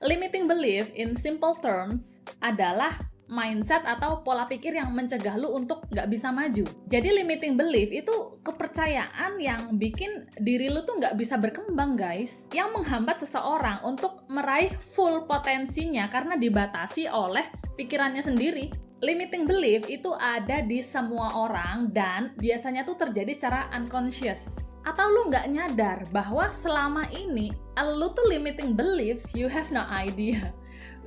Limiting belief in simple terms adalah mindset atau pola pikir yang mencegah lu untuk nggak bisa maju. Jadi limiting belief itu kepercayaan yang bikin diri lu tuh nggak bisa berkembang, guys. Yang menghambat seseorang untuk meraih full potensinya karena dibatasi oleh pikirannya sendiri. Limiting belief itu ada di semua orang dan biasanya tuh terjadi secara unconscious. Atau lu nggak nyadar bahwa selama ini lu tuh limiting belief, you have no idea.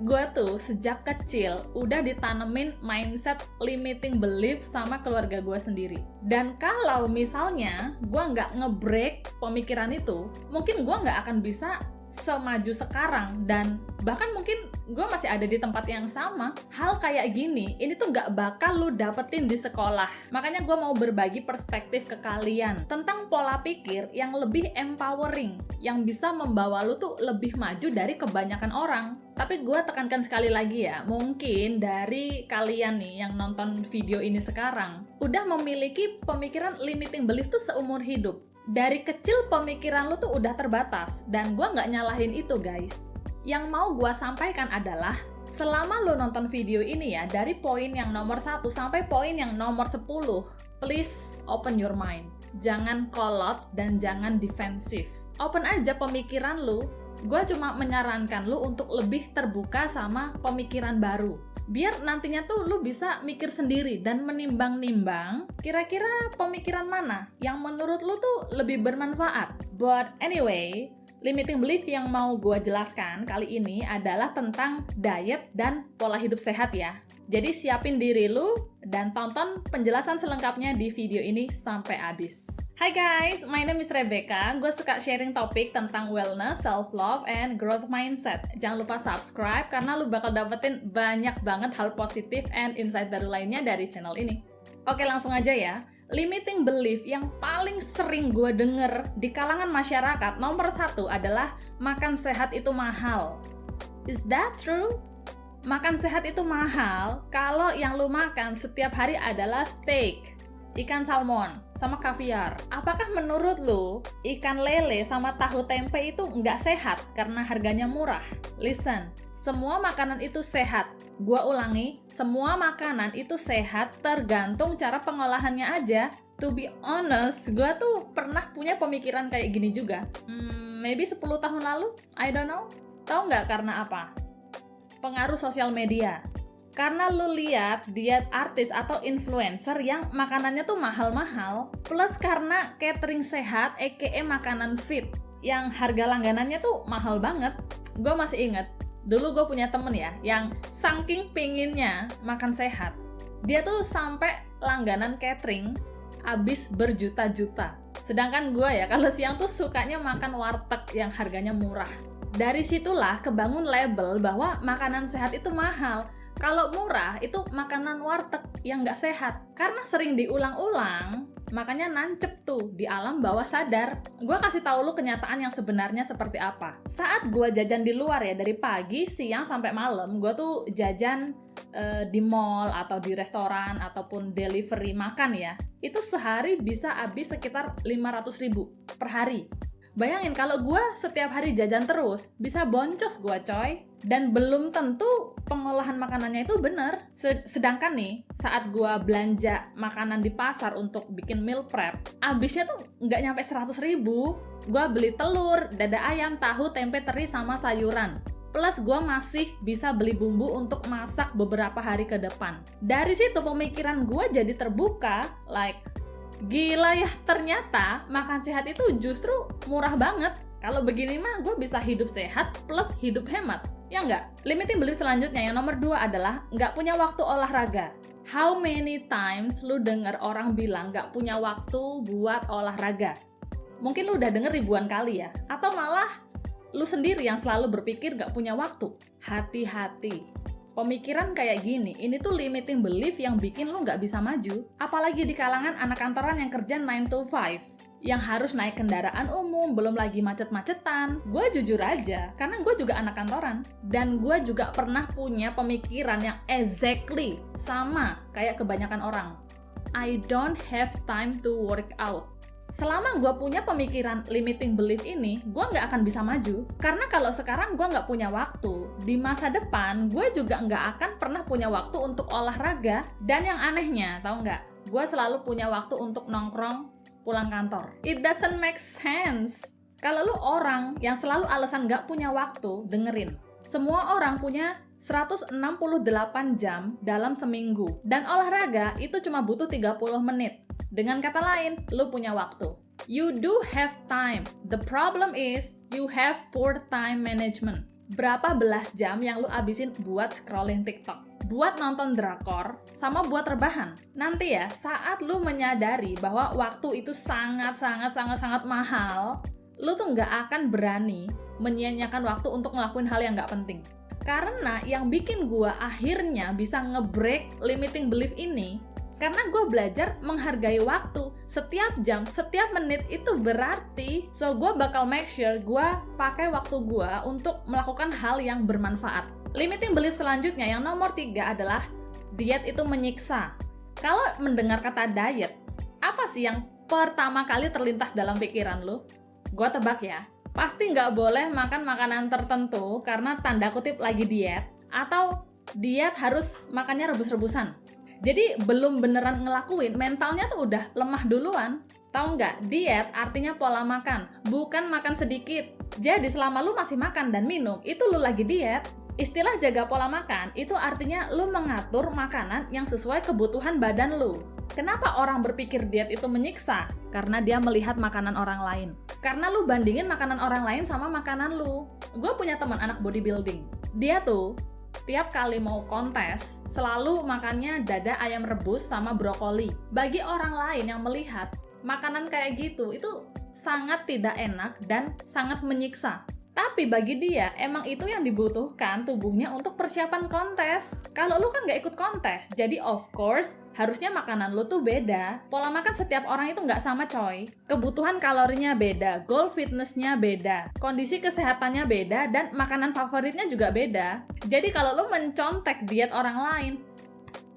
Gue tuh sejak kecil udah ditanemin mindset limiting belief sama keluarga gue sendiri. Dan kalau misalnya gue nggak nge-break pemikiran itu, mungkin gue nggak akan bisa semaju sekarang, dan bahkan mungkin gue masih ada di tempat yang sama. Hal kayak gini, ini tuh gak bakal lu dapetin di sekolah. Makanya gue mau berbagi perspektif ke kalian tentang pola pikir yang lebih empowering, yang bisa membawa lu tuh lebih maju dari kebanyakan orang. Tapi gue tekankan sekali lagi ya, mungkin dari kalian nih yang nonton video ini sekarang udah memiliki pemikiran limiting belief tuh seumur hidup. Dari kecil pemikiran lu tuh udah terbatas, dan gue nggak nyalahin itu, guys. Yang mau gue sampaikan adalah, selama lu nonton video ini ya, dari poin yang nomor 1 sampai poin yang nomor 10, please open your mind. Jangan kolot dan jangan defensif. Open aja pemikiran lu. Gue cuma menyarankan lu untuk lebih terbuka sama pemikiran baru. Biar nantinya tuh lu bisa mikir sendiri dan menimbang-nimbang kira-kira pemikiran mana yang menurut lu tuh lebih bermanfaat. But anyway, limiting belief yang mau gue jelaskan kali ini adalah tentang diet dan pola hidup sehat ya. Jadi siapin diri lu dan tonton penjelasan selengkapnya di video ini sampai habis. Hai guys, my name is Rebecca. Gue suka sharing topik tentang wellness, self-love, and growth mindset. Jangan lupa subscribe karena lu bakal dapetin banyak banget hal positif and insight baru lainnya dari channel ini. Oke, langsung aja ya. Limiting belief yang paling sering gue denger di kalangan masyarakat nomor 1 adalah makan sehat itu mahal. Is that true? Makan sehat itu mahal kalau yang lu makan setiap hari adalah steak, ikan salmon, sama kaviar. Apakah menurut lu ikan lele sama tahu tempe itu nggak sehat karena harganya murah? Listen, semua makanan itu sehat. Gua ulangi, semua makanan itu sehat tergantung cara pengolahannya aja. To be honest, gua tuh pernah punya pemikiran kayak gini juga. Maybe 10 tahun lalu, I don't know. Tahu nggak karena apa? Pengaruh sosial media. Karena lu lihat diet artis atau influencer yang makanannya tuh mahal-mahal, plus karena catering sehat aka makanan fit yang harga langganannya tuh mahal banget. Gue masih inget, dulu gue punya temen ya yang saking pinginnya makan sehat, dia tuh sampai langganan catering abis berjuta-juta. Sedangkan gue ya kalau siang tuh sukanya makan warteg yang harganya murah. Dari situlah kebangun label bahwa makanan sehat itu mahal. Kalau murah itu makanan warteg yang nggak sehat. Karena sering diulang-ulang, makanya nancep tuh di alam bawah sadar. Gue kasih tahu lu kenyataan yang sebenarnya seperti apa. Saat gue jajan di luar ya, dari pagi, siang, sampai malam, gue tuh jajan di mall atau di restoran ataupun delivery makan ya. Itu sehari bisa habis sekitar 500.000 per hari. Bayangin kalau gue setiap hari jajan terus, bisa boncos gue coy. Dan belum tentu pengolahan makanannya itu bener. Sedangkan nih, saat gue belanja makanan di pasar untuk bikin meal prep, habisnya tuh nggak nyampe 100.000. Gue beli telur, dada ayam, tahu, tempe, teri, sama sayuran. Plus gue masih bisa beli bumbu untuk masak beberapa hari ke depan. Dari situ pemikiran gue jadi terbuka, like, gila ya, ternyata makan sehat itu justru murah banget. Kalau begini mah gue bisa hidup sehat plus hidup hemat. Ya nggak? Limiting belief selanjutnya yang nomor 2 adalah nggak punya waktu olahraga. How many times lu denger orang bilang nggak punya waktu buat olahraga? Mungkin lu udah denger ribuan kali ya. Atau malah lu sendiri yang selalu berpikir nggak punya waktu. Hati-hati. Pemikiran kayak gini, ini tuh limiting belief yang bikin lu nggak bisa maju. Apalagi di kalangan anak kantoran yang kerja 9 to 5. Yang harus naik kendaraan umum, belum lagi macet-macetan. Gue jujur aja, karena gue juga anak kantoran. Dan gue juga pernah punya pemikiran yang exactly sama kayak kebanyakan orang. I don't have time to work out. Selama gue punya pemikiran limiting belief ini, gue nggak akan bisa maju. Karena kalau sekarang gue nggak punya waktu, di masa depan gue juga nggak akan pernah punya waktu untuk olahraga. Dan yang anehnya, tahu nggak? Gue selalu punya waktu untuk nongkrong pulang kantor. It doesn't make sense. Kalau lu orang yang selalu alasan nggak punya waktu, dengerin. Semua orang punya 168 jam dalam seminggu. Dan olahraga itu cuma butuh 30 menit. Dengan kata lain, lu punya waktu. You do have time. The problem is, you have poor time management. Berapa belas jam yang lu abisin buat scrolling TikTok, buat nonton drakor, sama buat rebahan. Nanti ya, saat lu menyadari bahwa waktu itu sangat mahal, lu tuh nggak akan berani menyia-nyiakan waktu untuk ngelakuin hal yang nggak penting. Karena yang bikin gua akhirnya bisa nge-break limiting belief ini, karena gue belajar menghargai waktu. Setiap jam, setiap menit itu berarti. So, gue bakal make sure gue pakai waktu gue untuk melakukan hal yang bermanfaat. Limiting belief selanjutnya, yang nomor 3 adalah diet itu menyiksa. Kalau mendengar kata diet, apa sih yang pertama kali terlintas dalam pikiran lo? Gue tebak ya, pasti nggak boleh makan makanan tertentu karena tanda kutip lagi diet, atau diet harus makannya rebus-rebusan. Jadi belum beneran ngelakuin, mentalnya tuh udah lemah duluan. Tahu nggak? Diet artinya pola makan, bukan makan sedikit. Jadi selama lu masih makan dan minum, itu lu lagi diet. Istilah jaga pola makan, itu artinya lu mengatur makanan yang sesuai kebutuhan badan lu. Kenapa orang berpikir diet itu menyiksa? Karena dia melihat makanan orang lain. Karena lu bandingin makanan orang lain sama makanan lu. Gue punya teman anak bodybuilding. Dia tuh tiap kali mau kontes, selalu makannya dada ayam rebus sama brokoli. Bagi orang lain yang melihat makanan kayak gitu, itu sangat tidak enak dan sangat menyiksa. Tapi bagi dia, emang itu yang dibutuhkan tubuhnya untuk persiapan kontes. Kalau lu kan nggak ikut kontes, jadi of course, harusnya makanan lu tuh beda. Pola makan setiap orang itu nggak sama coy. Kebutuhan kalorinya beda, goal fitnessnya beda, kondisi kesehatannya beda, dan makanan favoritnya juga beda. Jadi kalau lu mencontek diet orang lain,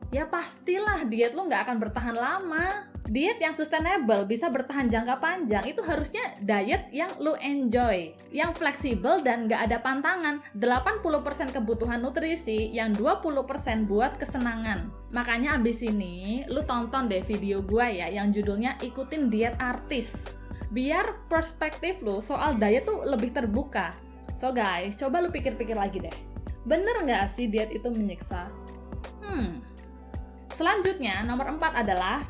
ya pastilah diet lu nggak akan bertahan lama. Diet yang sustainable bisa bertahan jangka panjang itu harusnya diet yang lu enjoy, yang fleksibel dan nggak ada pantangan. 80% kebutuhan nutrisi, yang 20% buat kesenangan. Makanya abis ini lu tonton deh video gua ya yang judulnya Ikutin Diet Artis. Biar perspektif lu soal diet tuh lebih terbuka. So guys, coba lu pikir-pikir lagi deh. Bener nggak sih diet itu menyiksa? Selanjutnya, nomor 4 adalah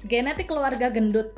genetik keluarga gendut.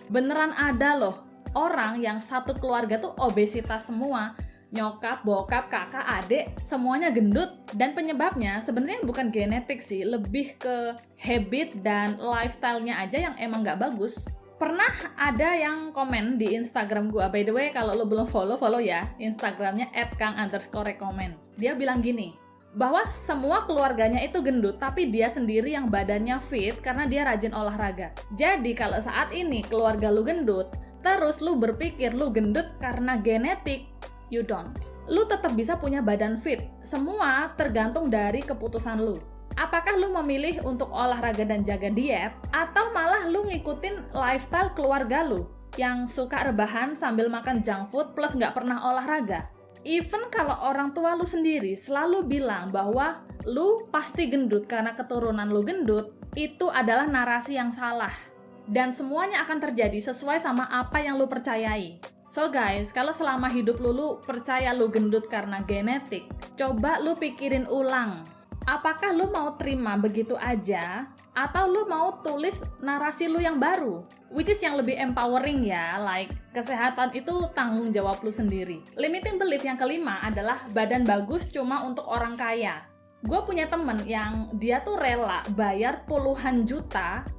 Beneran ada loh orang yang satu keluarga tuh obesitas semua. Nyokap, bokap, kakak, adik, semuanya gendut. Dan penyebabnya sebenarnya bukan genetik sih, lebih ke habit dan lifestyle-nya aja yang emang gak bagus. Pernah ada yang komen di Instagram gua, by the way kalau lo belum follow ya, Instagramnya @kang_recommend. Dia bilang gini, bahwa semua keluarganya itu gendut, tapi dia sendiri yang badannya fit karena dia rajin olahraga. Jadi kalau saat ini keluarga lu gendut, terus lu berpikir lu gendut karena genetik, you don't. Lu tetap bisa punya badan fit. Semua tergantung dari keputusan lu. Apakah lu memilih untuk olahraga dan jaga diet, atau malah lu ngikutin lifestyle keluarga lu yang suka rebahan sambil makan junk food plus nggak pernah olahraga? Even kalau orang tua lu sendiri selalu bilang bahwa lu pasti gendut karena keturunan lu gendut, itu adalah narasi yang salah. Dan semuanya akan terjadi sesuai sama apa yang lu percayai. So guys, kalau selama hidup lu percaya lu gendut karena genetik, coba lu pikirin ulang. Apakah lu mau terima begitu aja? Atau lu mau tulis narasi lu yang baru? Which is yang lebih empowering ya, like kesehatan itu tanggung jawab lu sendiri. Limiting belief yang kelima adalah badan bagus cuma untuk orang kaya. Gue punya temen yang dia tuh rela bayar puluhan juta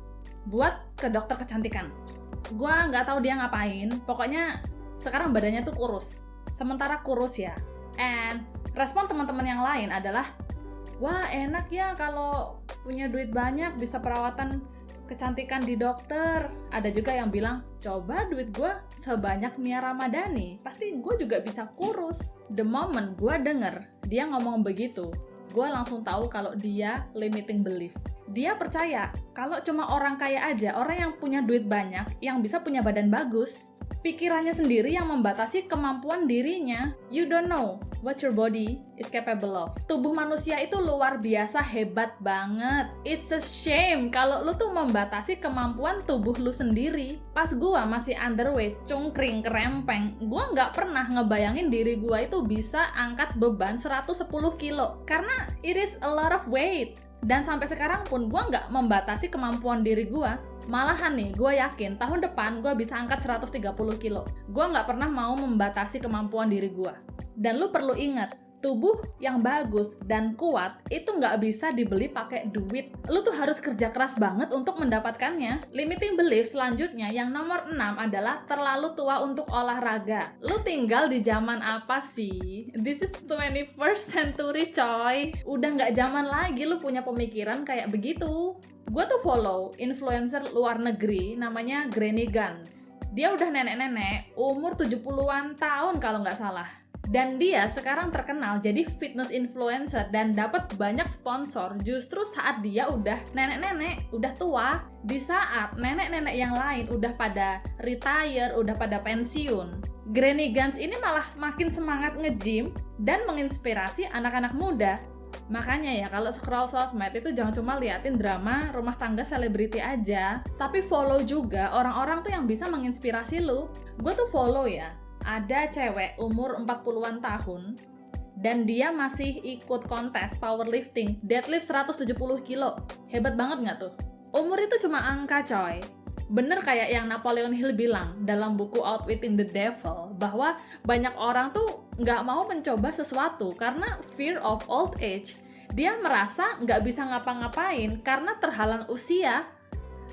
buat ke dokter kecantikan. Gue nggak tahu dia ngapain, pokoknya sekarang badannya tuh kurus. Sementara kurus ya. And respon teman-teman yang lain adalah, wah enak ya kalau punya duit banyak bisa perawatan kecantikan di dokter. Ada juga yang bilang, coba duit gue sebanyak Nia Ramadhani, pasti gue juga bisa kurus. The moment gue denger dia ngomong begitu, gue langsung tahu kalau dia limiting belief. Dia percaya kalau cuma orang kaya aja, orang yang punya duit banyak, yang bisa punya badan bagus. Pikirannya sendiri yang membatasi kemampuan dirinya. You don't know what your body is capable of. Tubuh manusia itu luar biasa hebat banget. It's a shame kalau lu tuh membatasi kemampuan tubuh lu sendiri. Pas gua masih underweight, cungkring, kerempeng, gua nggak pernah ngebayangin diri gua itu bisa angkat beban 110 kilo. Karena it is a lot of weight. Dan sampai sekarang pun gue nggak membatasi kemampuan diri gue. Malahan nih, gue yakin tahun depan gue bisa angkat 130 kilo. Gue nggak pernah mau membatasi kemampuan diri gue. Dan lu perlu ingat, tubuh yang bagus dan kuat itu nggak bisa dibeli pakai duit. Lu tuh harus kerja keras banget untuk mendapatkannya. Limiting belief selanjutnya yang nomor 6 adalah terlalu tua untuk olahraga. Lu tinggal di zaman apa sih? This is 21st century coy. Udah nggak zaman lagi lu punya pemikiran kayak begitu. Gue tuh follow influencer luar negeri namanya Granny Guns. Dia udah nenek-nenek, umur 70-an tahun kalau nggak salah. Dan dia sekarang terkenal jadi fitness influencer dan dapat banyak sponsor justru saat dia udah nenek-nenek, udah tua. Di saat nenek-nenek yang lain udah pada retire, udah pada pensiun, Granny Guns ini malah makin semangat nge-gym dan menginspirasi anak-anak muda. Makanya ya kalau scroll sosmed itu jangan cuma liatin drama rumah tangga selebriti aja, tapi follow juga orang-orang tuh yang bisa menginspirasi lu. Gue tuh follow ya, ada cewek umur 40-an tahun dan dia masih ikut kontes powerlifting, deadlift 170 kilo. Hebat banget nggak tuh? Umur itu cuma angka coy. Bener kayak yang Napoleon Hill bilang dalam buku Outwitting the Devil, bahwa banyak orang tuh nggak mau mencoba sesuatu karena fear of old age. Dia merasa nggak bisa ngapa-ngapain karena terhalang usia.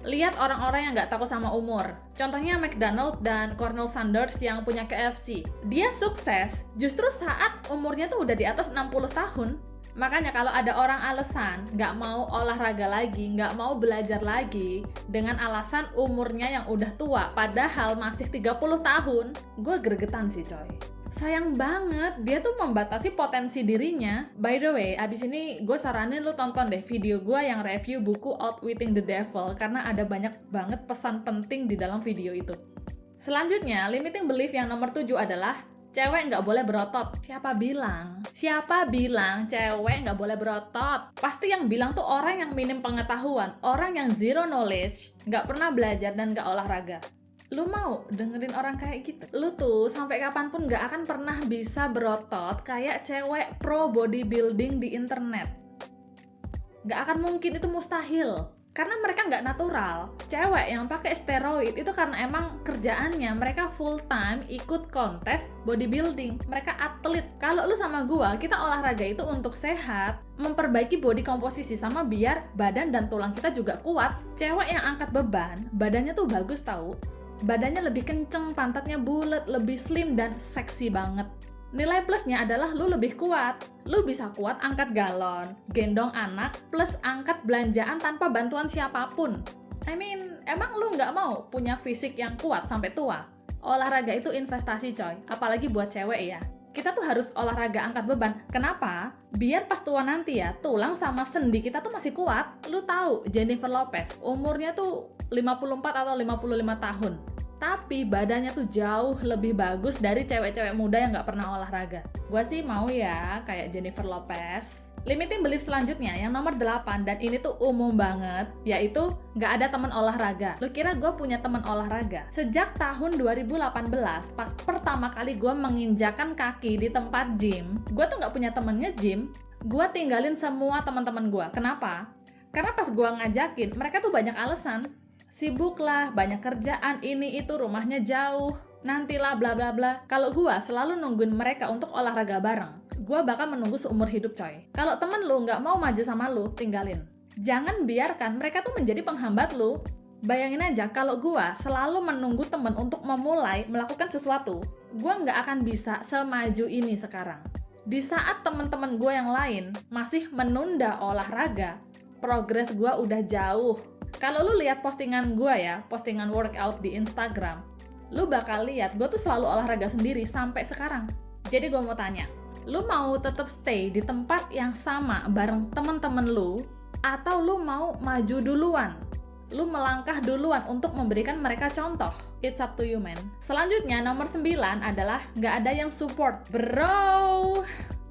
Lihat orang-orang yang nggak takut sama umur. Contohnya McDonald dan Colonel Sanders yang punya KFC. Dia sukses justru saat umurnya tuh udah di atas 60 tahun. Makanya kalau ada orang alasan nggak mau olahraga lagi, nggak mau belajar lagi dengan alasan umurnya yang udah tua padahal masih 30 tahun, gue gregetan sih coy. Sayang banget, dia tuh membatasi potensi dirinya. By the way, abis ini gue saranin lu tonton deh video gue yang review buku Outwitting the Devil karena ada banyak banget pesan penting di dalam video itu. Selanjutnya, limiting belief yang nomor 7 adalah cewek nggak boleh berotot. Siapa bilang? Siapa bilang cewek nggak boleh berotot? Pasti yang bilang tuh orang yang minim pengetahuan, orang yang zero knowledge, nggak pernah belajar dan nggak olahraga. Lu mau dengerin orang kayak gitu? Lu tuh sampai kapanpun nggak akan pernah bisa berotot kayak cewek pro bodybuilding di internet. Nggak akan mungkin, itu mustahil. Karena mereka nggak natural. Cewek yang pakai steroid itu karena emang kerjaannya mereka full time ikut kontes bodybuilding. Mereka atlet. Kalau lu sama gua, kita olahraga itu untuk sehat, memperbaiki body komposisi sama biar badan dan tulang kita juga kuat. Cewek yang angkat beban, badannya tuh bagus tau. Badannya lebih kenceng, pantatnya bulat, lebih slim dan seksi banget. Nilai plusnya adalah lu lebih kuat. Lu bisa kuat angkat galon, gendong anak, plus angkat belanjaan tanpa bantuan siapapun. I mean, emang lu nggak mau punya fisik yang kuat sampai tua? Olahraga itu investasi coy, apalagi buat cewek ya. Kita tuh harus olahraga angkat beban. Kenapa? Biar pas tua nanti ya, tulang sama sendi kita tuh masih kuat. Lu tahu Jennifer Lopez, umurnya tuh 54 atau 55 tahun. Tapi badannya tuh jauh lebih bagus dari cewek-cewek muda yang nggak pernah olahraga. Gua sih mau ya kayak Jennifer Lopez. Limiting belief selanjutnya yang nomor 8, dan ini tuh umum banget, yaitu nggak ada teman olahraga. Lu kira gue punya teman olahraga? Sejak tahun 2018, pas pertama kali gue menginjakan kaki di tempat gym, gue tuh nggak punya temen nge-gym. Gue tinggalin semua teman-teman gue. Kenapa? Karena pas gue ngajakin, mereka tuh banyak alasan. Sibuk lah, banyak kerjaan, ini itu, rumahnya jauh, nantilah bla bla bla. Kalau gue selalu nungguin mereka untuk olahraga bareng, gue bakal menunggu seumur hidup coy. Kalau temen lu nggak mau maju sama lu, tinggalin. Jangan biarkan mereka tuh menjadi penghambat lu. Bayangin aja kalau gue selalu menunggu temen untuk memulai melakukan sesuatu, gue nggak akan bisa semaju ini sekarang. Di saat temen-temen gue yang lain masih menunda olahraga, progres gue udah jauh. Kalau lu lihat postingan gue ya, postingan workout di Instagram, lu bakal lihat gue tuh selalu olahraga sendiri sampai sekarang. Jadi gue mau tanya, lu mau tetap stay di tempat yang sama bareng temen-temen lu, atau lu mau maju duluan? Lu melangkah duluan untuk memberikan mereka contoh. It's up to you, man. Selanjutnya, nomor 9 adalah nggak ada yang support. Bro,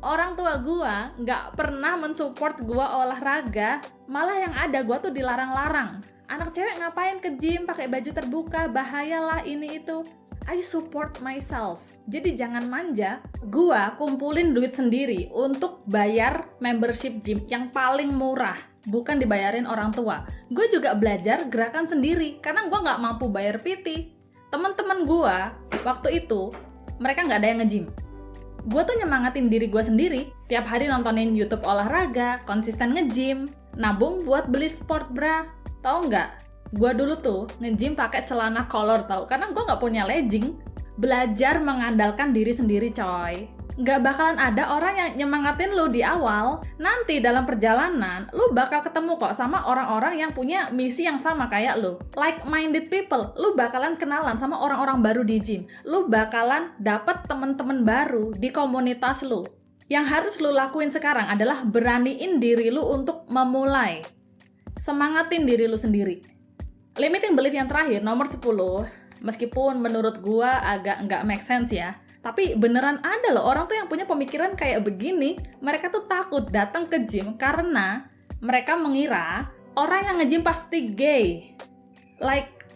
orang tua gua nggak pernah mensupport gua olahraga. Malah yang ada gua tuh dilarang-larang. Anak cewek ngapain ke gym pakai baju terbuka, bahayalah ini itu. I support myself. Jadi jangan manja. Gua kumpulin duit sendiri untuk bayar membership gym yang paling murah, bukan dibayarin orang tua. Gue juga belajar gerakan sendiri karena gue nggak mampu bayar PT. Teman-teman gue waktu itu mereka nggak ada yang nge-gym. Gue tuh nyemangatin diri gue sendiri. Tiap hari nontonin YouTube olahraga, konsisten nge-gym, nabung buat beli sport bra. Tahu nggak? Gue dulu tuh nge-gym pakai celana color tau, karena gue nggak punya legging. Belajar mengandalkan diri sendiri coy. Nggak bakalan ada orang yang nyemangatin lu di awal. Nanti dalam perjalanan, lu bakal ketemu kok sama orang-orang yang punya misi yang sama kayak lu. Like-minded people, lu bakalan kenalan sama orang-orang baru di gym. Lu bakalan dapet temen-temen baru di komunitas lu. Yang harus lu lakuin sekarang adalah beraniin diri lu untuk memulai. Semangatin diri lu sendiri. Limiting belief yang terakhir, nomor 10. Meskipun menurut gua agak nggak make sense ya. Tapi beneran ada loh orang tuh yang punya pemikiran kayak begini. Mereka tuh takut datang ke gym karena mereka mengira orang yang nge-gym pasti gay. Like,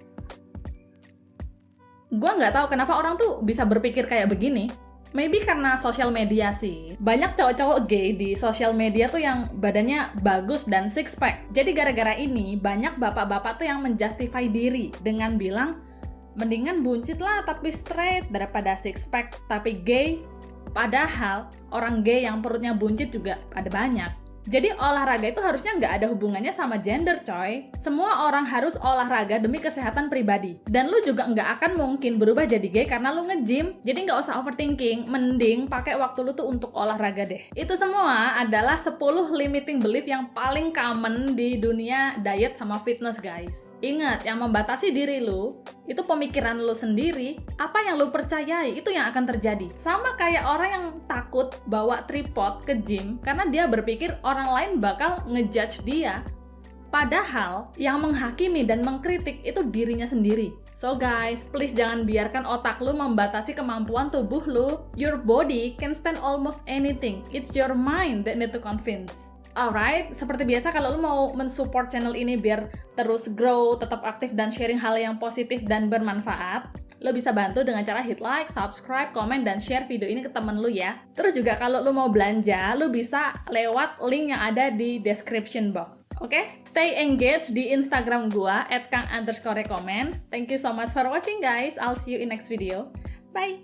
gue nggak tahu kenapa orang tuh bisa berpikir kayak begini. Maybe karena sosial media sih. Banyak cowok-cowok gay di sosial media tuh yang badannya bagus dan six pack. Jadi gara-gara ini banyak bapak-bapak tuh yang menjustify diri dengan bilang, mendingan buncit lah tapi straight daripada six pack tapi gay. Padahal orang gay yang perutnya buncit juga ada banyak. Jadi olahraga itu harusnya nggak ada hubungannya sama gender coy. Semua orang harus olahraga demi kesehatan pribadi. Dan lu juga nggak akan mungkin berubah jadi gay karena lu nge-gym. Jadi nggak usah overthinking, mending pakai waktu lu tuh untuk olahraga deh. Itu semua adalah 10 limiting belief yang paling common di dunia diet sama fitness guys. Ingat, yang membatasi diri lu itu pemikiran lu sendiri. Apa yang lu percayai itu yang akan terjadi. Sama kayak orang yang takut bawa tripod ke gym karena dia berpikir orang lain bakal ngejudge dia. Padahal yang menghakimi dan mengkritik itu dirinya sendiri. So guys, please jangan biarkan otak lu membatasi kemampuan tubuh lu. Your body can stand almost anything. It's your mind that need to convince. Alright, seperti biasa kalau lu mau mensupport channel ini biar terus grow, tetap aktif dan sharing hal yang positif dan bermanfaat, lu bisa bantu dengan cara hit like, subscribe, komen, dan share video ini ke temen lu ya. Terus juga kalau lu mau belanja, lu bisa lewat link yang ada di description box. Oke? Stay engaged di Instagram gua @kang_rekomen. Thank you so much for watching guys. I'll see you in next video. Bye!